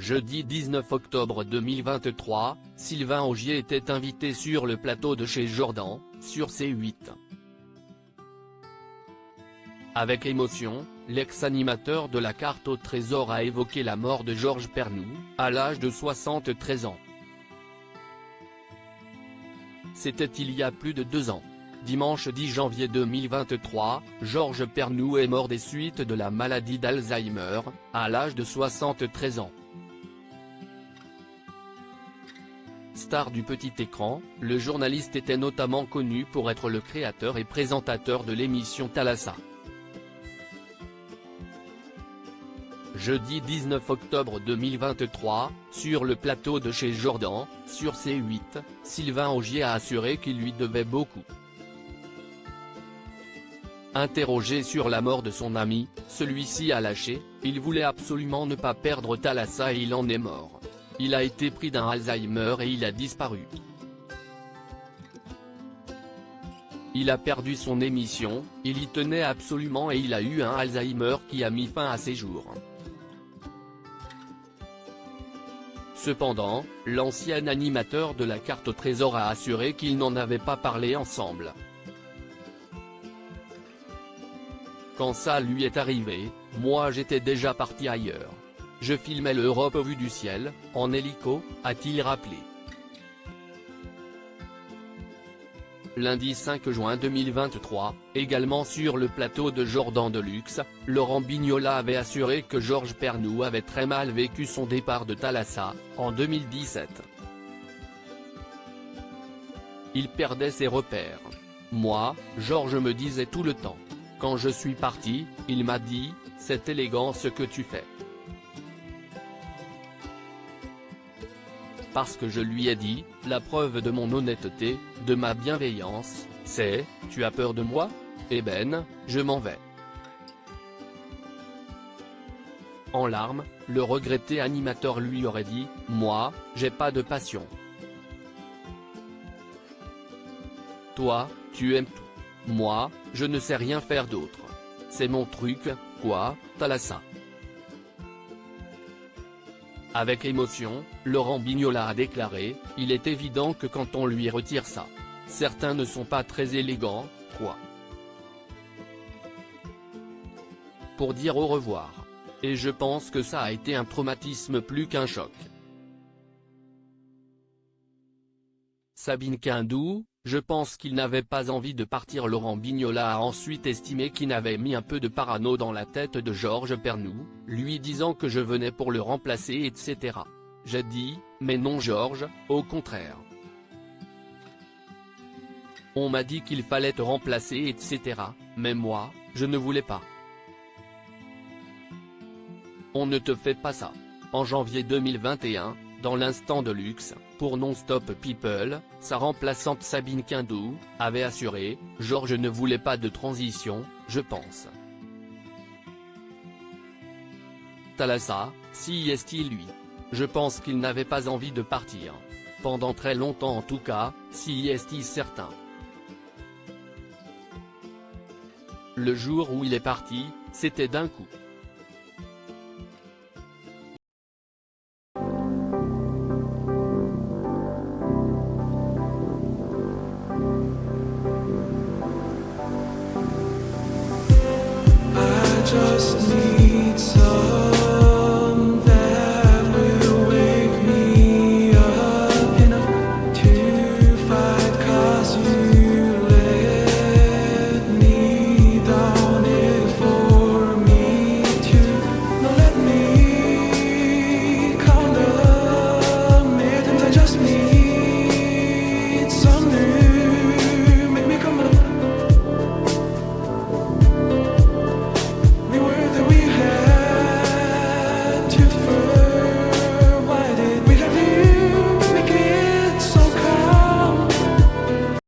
Jeudi 19 octobre 2023, Sylvain Augier était invité sur le plateau de chez Jordan, sur C8. Avec émotion, l'ex-animateur de la carte au trésor a évoqué la mort de Georges Pernou, à l'âge de 73 ans. C'était il y a plus de 2 ans. Dimanche 10 janvier 2023, Georges Pernou est mort des suites de la maladie d'Alzheimer, à l'âge de 73 ans. Star du petit écran, le journaliste était notamment connu pour être le créateur et présentateur de l'émission Thalassa. Jeudi 19 octobre 2023, sur le plateau de chez Jordan, sur C8, Sylvain Augier a assuré qu'il lui devait beaucoup. Interrogé sur la mort de son ami, celui-ci a lâché « Il voulait absolument ne pas perdre Thalassa et il en est mort. Il a été pris d'un Alzheimer et il a disparu. Il a perdu son émission, il y tenait absolument et il a eu un Alzheimer qui a mis fin à ses jours. » Cependant, l'ancien animateur de la carte au trésor a assuré qu'ils n'en avaient pas parlé ensemble. Quand ça lui est arrivé, moi j'étais déjà parti ailleurs. Je filmais l'Europe au vu du ciel, en hélico, a-t-il rappelé. Lundi 5 juin 2023, également sur le plateau de Jordan de Luxe, Laurent Bignola avait assuré que Georges Pernou avait très mal vécu son départ de Thalassa, en 2017. Il perdait ses repères. Moi, Georges me disait tout le temps. Quand je suis parti, il m'a dit, c'est élégant ce que tu fais. Parce que je lui ai dit, la preuve de mon honnêteté, de ma bienveillance, c'est, tu as peur de moi? Eh ben, je m'en vais. En larmes, le regretté animateur lui aurait dit, moi, j'ai pas de passion. Toi, tu aimes tout. Moi, je ne sais rien faire d'autre. C'est mon truc, quoi, Thalassa. Avec émotion, Laurent Bignola a déclaré, il est évident que quand on lui retire ça. Certains ne sont pas très élégants, quoi. Pour dire au revoir. Et je pense que ça a été un traumatisme plus qu'un choc. Sabine Quindou, je pense qu'il n'avait pas envie de partir. Laurent Bignola a ensuite estimé qu'il avait mis un peu de parano dans la tête de Georges Pernou, lui disant que je venais pour le remplacer etc. J'ai dit, mais non Georges, au contraire. On m'a dit qu'il fallait te remplacer etc., mais moi, je ne voulais pas. On ne te fait pas ça. En janvier 2021, dans l'instant de luxe, pour Non-Stop People, sa remplaçante Sabine Quindou, avait assuré, Georges ne voulait pas de transition, je pense. Thalassa, si est-il lui. Je pense qu'il n'avait pas envie de partir. Pendant très longtemps en tout cas, si est-il certain. Le jour où il est parti, c'était d'un coup. Just